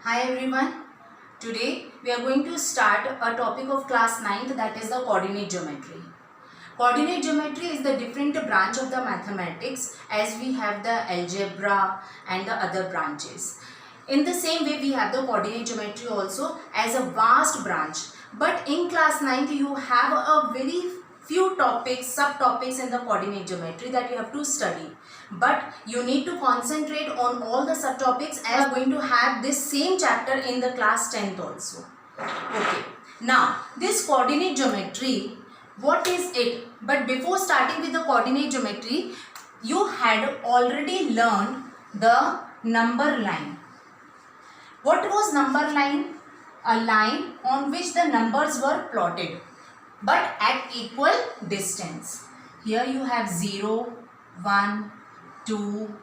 Hi everyone. Today we are going to start a topic of class 9th, that is the coordinate geometry. Coordinate geometry is the different branch of the mathematics, as we have the algebra and the other branches. In the same way we have the coordinate geometry also as a vast branch. But in class 9th you have a very few topics, subtopics in the coordinate geometry that you have to study. But you need to concentrate on all the subtopics, as you are going to have this same chapter in the class 10th also. Okay. Now this coordinate geometry, what is it? But before starting with the coordinate geometry, you had already learned the number line. What was number line? A line on which the numbers were plotted but at equal distance. Here you have 0, 1, 2,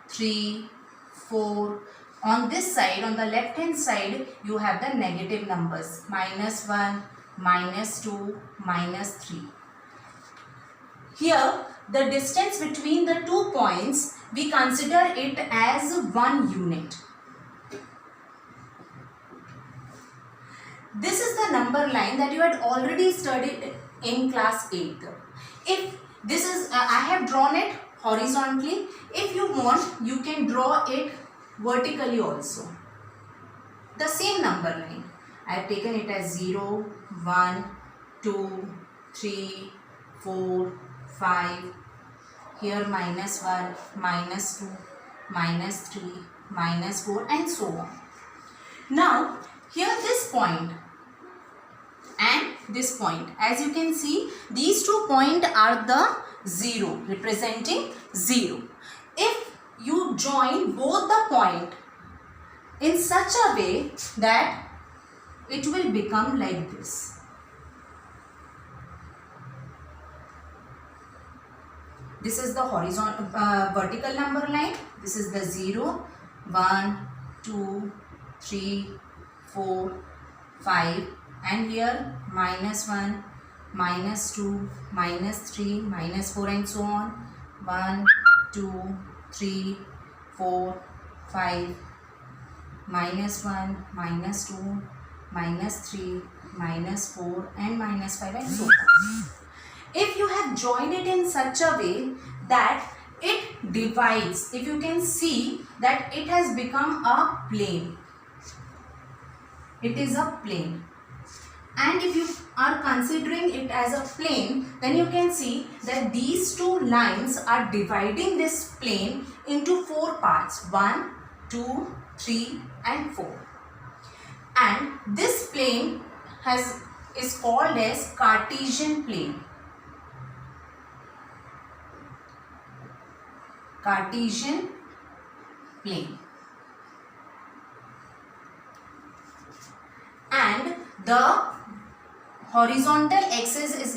3, 4. On this side, on the left hand side, you have the negative numbers, -1, -2, -3. Here, the distance between the 2 points, we consider it as 1 unit. This is the number line that you had already studied in class 8th. If this is, I have drawn it horizontally. If you want, you can draw it vertically also. The same number line. I have taken it as 0, 1, 2, 3, 4, 5. Here -1, -2, -3, -4 and so on. Now, here this point and this point, as you can see, these 2 points are the 0, representing 0. If you join both the point in such a way that it will become like this. This is the horizontal vertical number line. This is the 0, 1, 2, 3, 4, 5, and here -1, -2, -3, -4 and so on. 1, 2, 3, 4, 5, -1, -2, -3, -4 and -5 and so on. If you have joined it in such a way that it divides, if you can see that it has become a plane. It is a plane. And if you are considering it as a plane, then you can see that these 2 lines are dividing this plane into 4 parts. 1, 2, 3 and 4. And this plane is called as Cartesian plane. Cartesian plane. And the horizontal axis is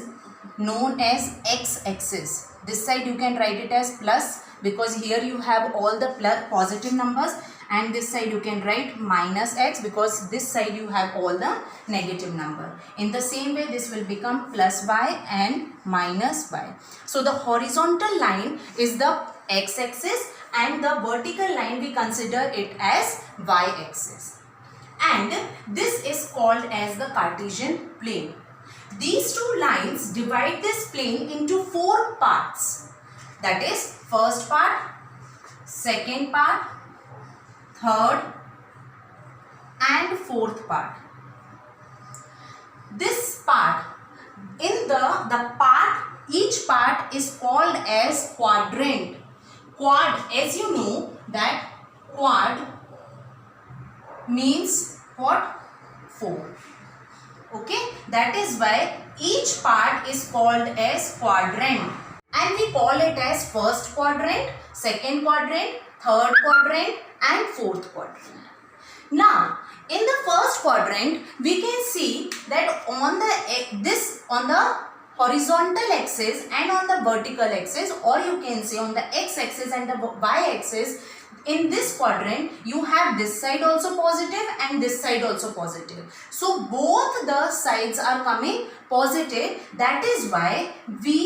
known as x-axis. This side you can write it as plus, because here you have all the positive numbers, and this side you can write -x, because this side you have all the negative number. In the same way, this will become +y and -y. So the horizontal line is the x-axis and the vertical line we consider it as y-axis. And this is called as the Cartesian plane. These 2 lines divide this plane into 4 parts. That is, first part, second part, third and fourth part. This part, in the part, each part is called as quadrant. Quad, as you know that quad means what? 4. Okay, that is why each part is called as quadrant, and we call it as first quadrant, second quadrant, third quadrant and fourth quadrant. Now, in the first quadrant, we can see that on the horizontal axis and on the vertical axis, or you can say on the x-axis and the y-axis, in this quadrant you have this side also positive and this side also positive. So both the sides are coming positive. That is why we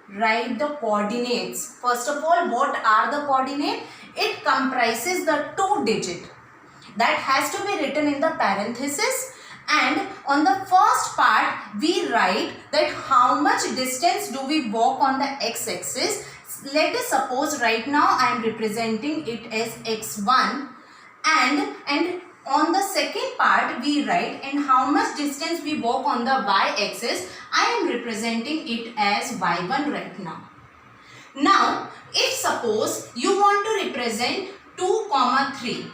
write the coordinates. First of all, what are the coordinates? It comprises the 2 digit. that has to be written in the parenthesis, and on the first part we write that how much distance do we walk on the x-axis. Let us suppose right now I am representing it as x1, and on the second part we write and how much distance we walk on the y-axis. I am representing it as y1 right now. Now if suppose you want to represent 2, 3.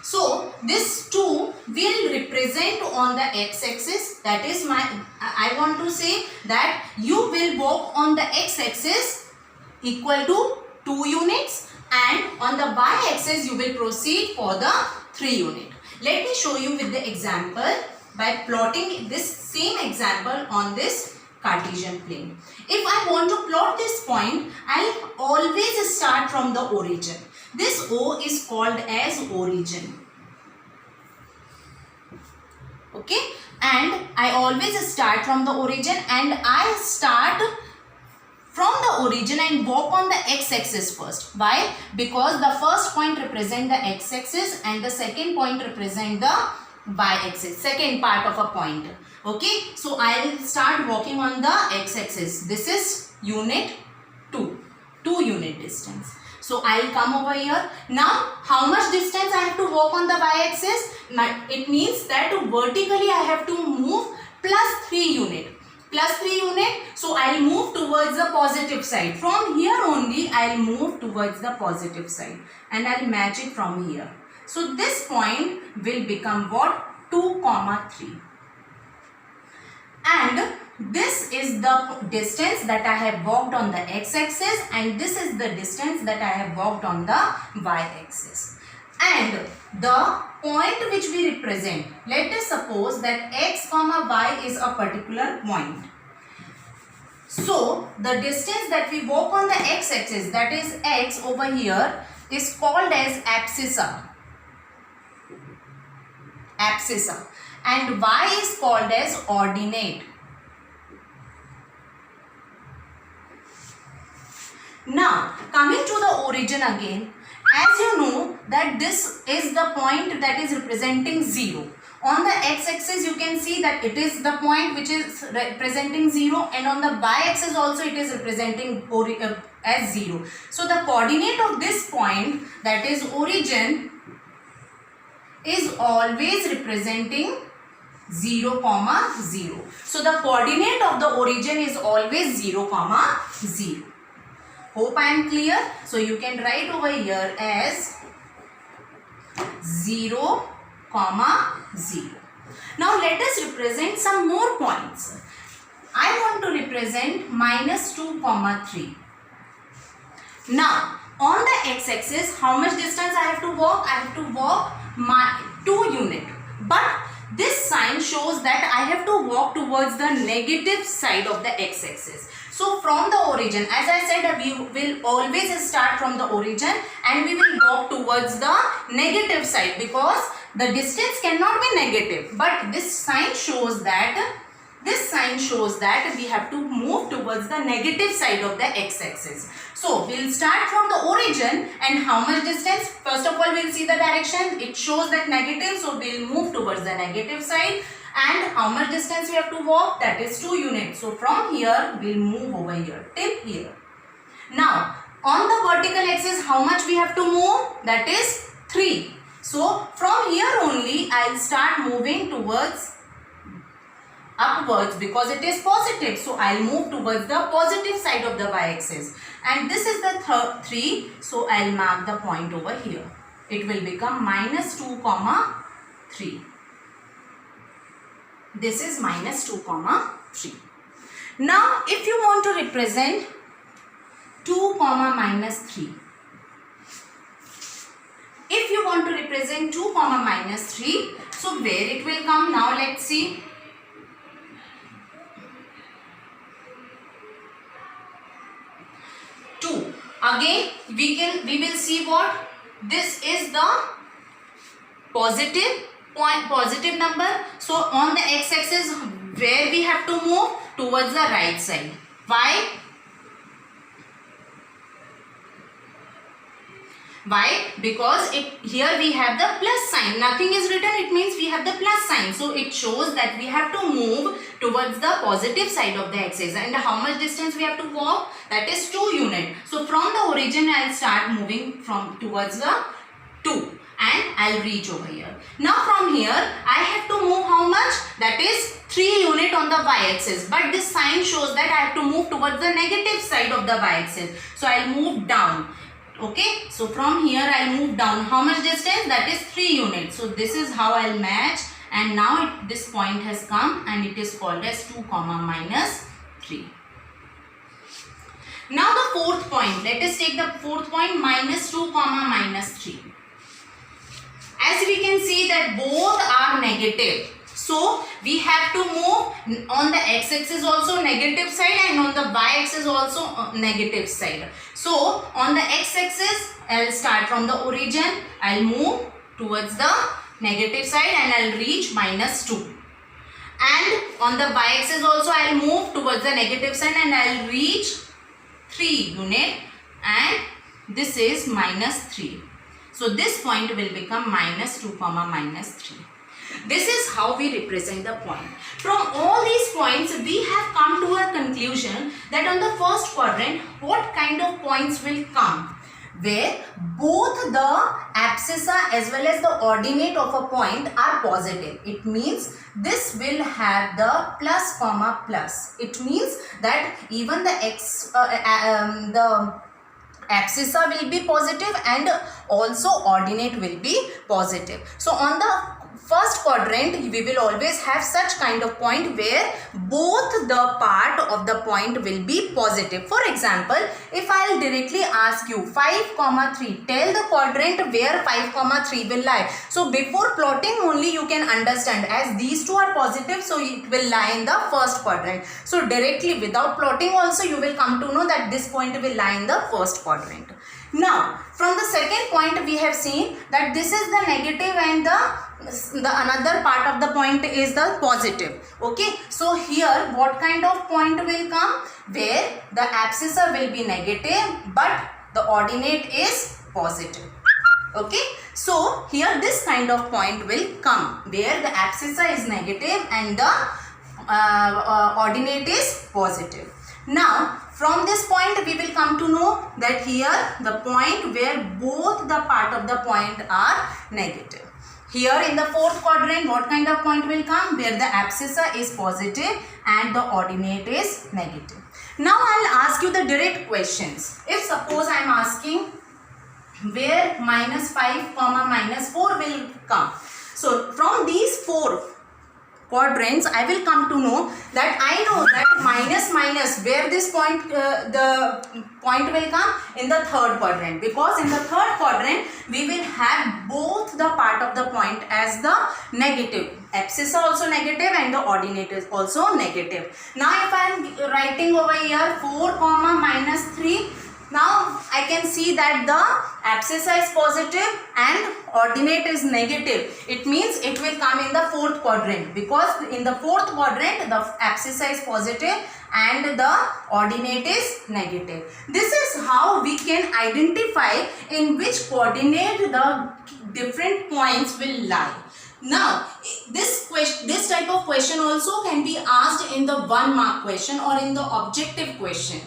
So this 2 will represent on the x-axis, that is I want to say that you will walk on the x-axis equal to 2 units, and on the y-axis you will proceed for the 3 unit. Let me show you with the example by plotting this same example on this Cartesian plane. If I want to plot this point, I'll always start from the origin. This O is called as origin. Okay, and I always start from the origin, and I start from the origin and walk on the x-axis first. Why? Because the first point represent the x-axis and the second point represent the y-axis, second part of a point. Okay, so I will start walking on the x-axis. This is unit 2 unit distance. So I will come over here. Now how much distance I have to walk on the y-axis? It means that vertically I have to move plus 3 unit. So I will move towards the positive side. From here only I will move towards the positive side, and I will match it from here. So this point will become what? 2, 3. And this is the distance that I have walked on the x-axis, and this is the distance that I have walked on the y-axis. And the point which we represent, let us suppose that x, y is a particular point. So the distance that we walk on the x-axis, that is x over here, is called as abscissa. And y is called as ordinate. Now coming to the origin again, as you know that this is the point that is representing 0. On the x-axis you can see that it is the point which is representing 0, and on the y-axis also it is representing as 0. So the coordinate of this point, that is origin, is always representing 0, 0. So the coordinate of the origin is always 0, 0. Hope I am clear. So you can write over here as 0, 0. Now let us represent some more points. I want to represent -2, 3. Now on the x-axis, how much distance I have to walk? I have to walk 2 unit. But this sign shows that I have to walk towards the negative side of the x-axis. So from the origin, as I said, we will always start from the origin and we will walk towards the negative side, because the distance cannot be negative. But this sign shows that we have to move towards the negative side of the x-axis. So we'll start from the origin, and how much distance? First of all, we'll see the direction. It shows that negative, so we'll move towards the negative side. And how much distance we have to walk? That is 2 units. So from here, we'll move over here, till here. Now, on the vertical axis, how much we have to move? That is 3. So from here only, I'll start moving towards upwards, because it is positive. So I'll move towards the positive side of the y-axis. And this is the 3. So I'll mark the point over here. It will become -2, 3. This is -2, 3. Now, if you want to represent 2, -3. If you want to represent 2, -3, so where it will come? Now let's see. Again, we will see what? This is the positive point, positive number. So on the x-axis, where we have to move? Towards the right side. Why? Why? Because here we have the plus sign. Nothing is written, it means we have the plus sign. So it shows that we have to move towards the positive side of the axis. And how much distance we have to walk? That is 2 units. So from the origin I will start moving towards the 2 and I will reach over here. Now from here I have to move how much? That is 3 units on the y-axis. But this sign shows that I have to move towards the negative side of the y-axis. So I will move down. Okay, so from here I will move down. How much distance? That is 3 units. So this is how I will match, and now this point has come and it is called as 2 comma minus 3. Now the fourth point. Let us take the fourth point, minus 2 comma minus 3. As we can see that both are negative. So we have to move on the x-axis also negative side and on the y-axis also negative side. So on the x-axis I will start from the origin. I will move towards the negative side and I will reach minus 2. And on the y-axis also I will move towards the negative side and I will reach 3 unit, and this is minus 3. So this point will become minus 2 comma minus 3. This is how we represent the point. From all these points, we have come to a conclusion that on the first quadrant, what kind of points will come? Where both the abscissa as well as the ordinate of a point are positive. It means this will have the plus comma plus. It means that even the abscissa will be positive and also ordinate will be positive. So on the first quadrant we will always have such kind of point where both the part of the point will be positive. For example, if I will directly ask you 5 comma 3, tell the quadrant where 5 comma 3 will lie. So before plotting only you can understand, as these two are positive, so it will lie in the first quadrant. So directly without plotting also you will come to know that this point will lie in the first quadrant. Now from the second point we have seen that this is the negative and the another part of the point is the positive. Okay, so here what kind of point will come? Where the abscissa will be negative but the ordinate is positive. Okay, so here this kind of point will come where the abscissa is negative and the ordinate is positive. Now from this point we will come to know that here the point where both the part of the point are negative. Here in the fourth quadrant, what kind of point will come? Where the abscissa is positive and the ordinate is negative. Now I will ask you the direct questions. If suppose I am asking where minus 5 comma minus 4 will come. So from these 4 quadrants I will come to know that I know that minus where this point the point will come in the third quadrant, because in the third quadrant we will have both the part of the point as the negative, abscissa also negative and the ordinate is also negative. Now if I am writing over here 4 comma minus 3, now I can see that the abscissa is positive and ordinate is negative. It means it will come in the fourth quadrant, because in the fourth quadrant the abscissa is positive and the ordinate is negative. This is how we can identify in which coordinate the different points will lie. Now this type of question also can be asked in the 1 mark question or in the objective question.